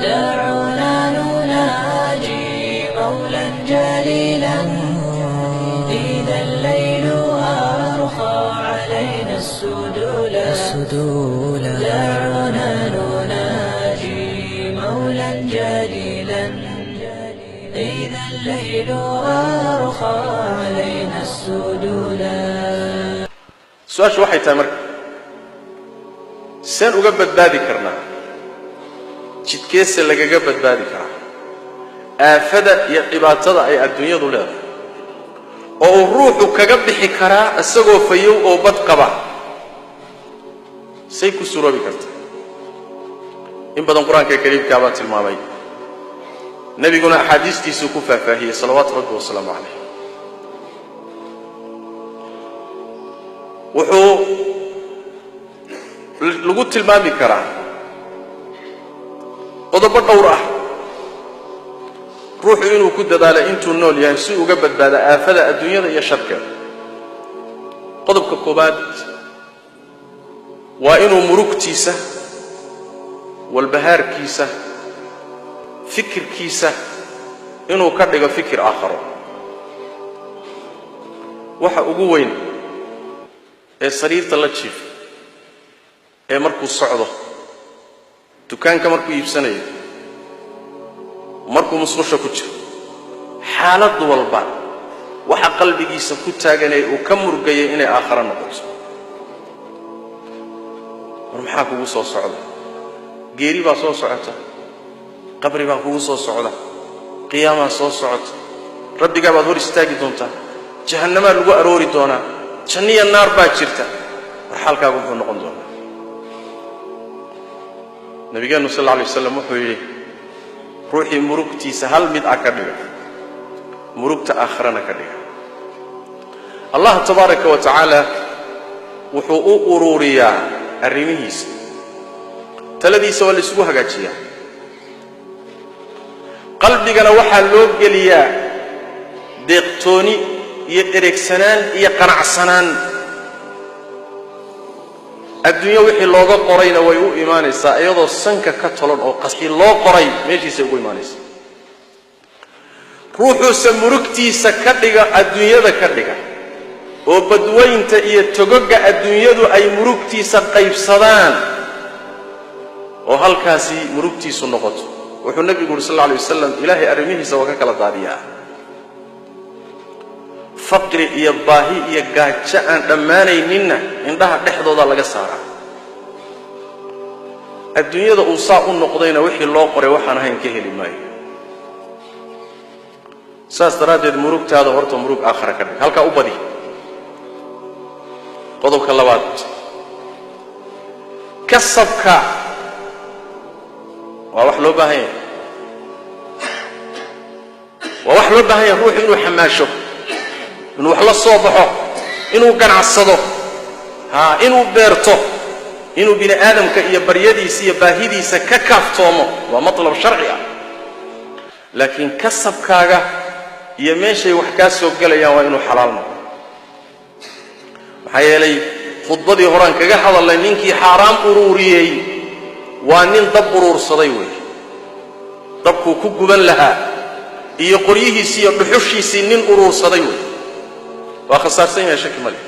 دعونا نناجي مولا جليلا إذا الليل أرخى علينا السدولا دعونا نناجي مولا جليلا إذا الليل أرخى علينا السدولا. سؤال شو waxay tahay marka seen uga badbaadi karnaa jidkeesa lagaga badbaadi karaa aafada iyo dhibaatada ay adduunyadu leedahay oo ruuxu kaga bixi karaa asagoo fayow oo bad qaba say ku suroobi kartaa in badan quraanka kariimka baa tilmaamay nabiguna axaadiistiisu ku faahfaahiyay salawaatu rabbi wa salaamu alayhi wuxuu lagu tilmaami karaa qodobo dhowr ah ruuxu inuu ku dadaalo intuu nool yahay si uga badbaado aafada adduunyada iyo sharkeeda. qodobka koobaad waa inuu murugtiisa walbahaarkiisa fikirkiisa inuu ka dhigo fikir aakhiro. waxa ugu weyn ee sariirta la jiifo ee markuu socdo dukaanka markuu iibsanayo markuu musqusha ku jiro xaalad walba waxa qalbigiisa ku taagan ee uu ka murgayay inay aakhiro noqoto. war maxaa kugu soo socda? geeri baa soo socota, qabri baa kugu soo socda, qiyaama soo socota, rabbiga baad hor istaagi doontaa, jahannama lagu aroori doonaa, janniya naar baa jirta. war xalkaagu wuxuu noqon doonaa? nabigeenu sallallahu alayhi wasallam wuxuu yiri ruuxii murugtiisa hal mid ka dhiga murugta aakhirana ka dhiga. allah tabaaraka wa taala wuxuu u ururiyaa arrimihiisa taladiisa waa la isugu hagaajiyaa qalbigana waxaa loo geliyaa deeqtooni iyo eregsanaan iyo qanacsanaan. adduunyo wixii looga qorayna way u imaanaysaa iyadoo sanka ka tolan oo qasbi loo qoray meeshiisa ugu imaanaysaa. ruuxuusa murugtiisa ka dhiga adduunyada ka dhiga oo badweynta iyo togoga adduunyadu ay murugtiisa qaybsadaan oo halkaasi murugtiisu noqoto. wuxuu nabigu sallallahu alayhi wasallam ilaahay arrimihiisa waa ka kala daadiyaa faqri iyo baahi iyo gaajo aan dhammaanayninna indhaha dhexdooda laga saaraa. adduunyada uu saa u noqdayna wixii loo qoray waxaan ahayn ka heli maayo. saas daraaddeed murugtaada horta murug aakhira ka dhig halkaa u badi. qodobka labaad kasabka waa wax loo baahan yahay ruuxu inuu xamaasho inuu wax la soo baxo inuu ganacsado inuu beerto inuu bini aadamka iyo baryadiisa iyo baahidiisa ka kaaftoomo waa matlab sharci ah. laakiin kasabkaaga iyo meeshay wax kaa soo galayaan waa inuu xalaal noqdo. maxaa yeelay khudbadii horaan kaga hadalnay ninkii xaaraam ururiyey waa nin dab urursaday wey. dabkuu ku guban lahaa iyo qoryihiisii iyo dhuxushiisii nin urursaday wey. waa khasaarsan yahay shaki male.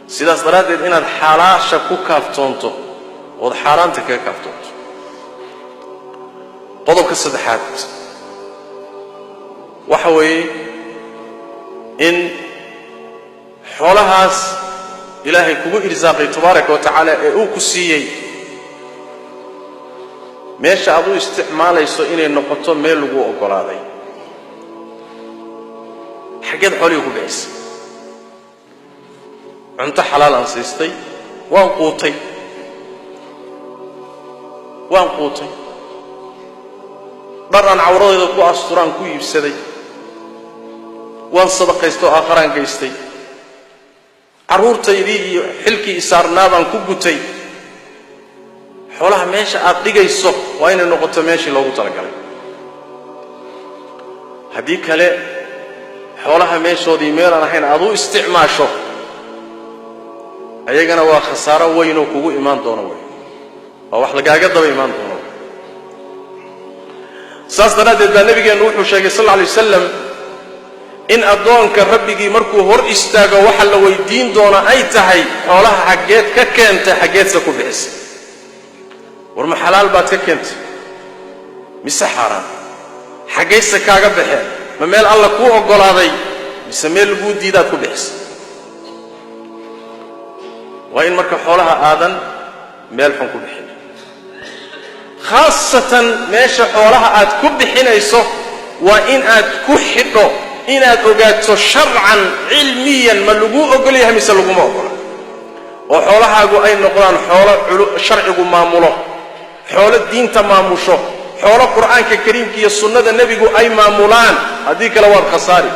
sidaas daraaddeed inaad xalaasha ku kaaftoonto ood xaaraanta kaga kaaftoonto. qodobka saddexaad waxa weeye in xoolahaas ilaahay kugu irsaaqay tabaaraka wa tacaala ee uu ku siiyey meesha aad u isticmaalayso inay noqoto meel lagu ogolaaday. xaggeed xoolihii ku bixisay? cunto xalaal aan siistay, waan quutay dhar aan cawradeeda ku asturaan ku iibsaday, waan sadaqaystay oo aakharaan gaystay, carruurtaydii iyo xilkii isaarnaadaan ku gutay. xoolaha meesha aad dhigayso waa inay noqoto meeshii loogu talagalay. haddii kale xoolaha meeshoodii meelaan ahayn aad u isticmaasho ayagana waa khasaaro weyn oo kugu imaan doono wey. waa wax lagaaga daba imaan doono. saas daraaddeed baa nabigeennu wuxuu sheegay sal alla alay wasalam in addoonka rabbigii markuu hor istaago waxa la weydiin doona ay tahay xoolaha xaggeed ka keentay xaggeedsa ku bixisay war ma xalaal baad ka keentay mise xaaraan xaggaysa kaaga baxeen ma meel alla kuu oggolaaday mise meel laguu diidaad ku bixisay waa in marka xoolaha aadan meel xun ku bixin khaasatan meesha xoolaha aad ku bixinayso waa in aad ku xidho inaad ogaato sharcan cilmiyan ma laguu oggol yahay mise laguma oggola oo xoolahaagu ay noqdaan xoolo sharcigu maamulo xoolo diinta maamusho xoolo qur'aanka kariimka iyo sunnada nebigu ay maamulaan haddii kale waad khasaari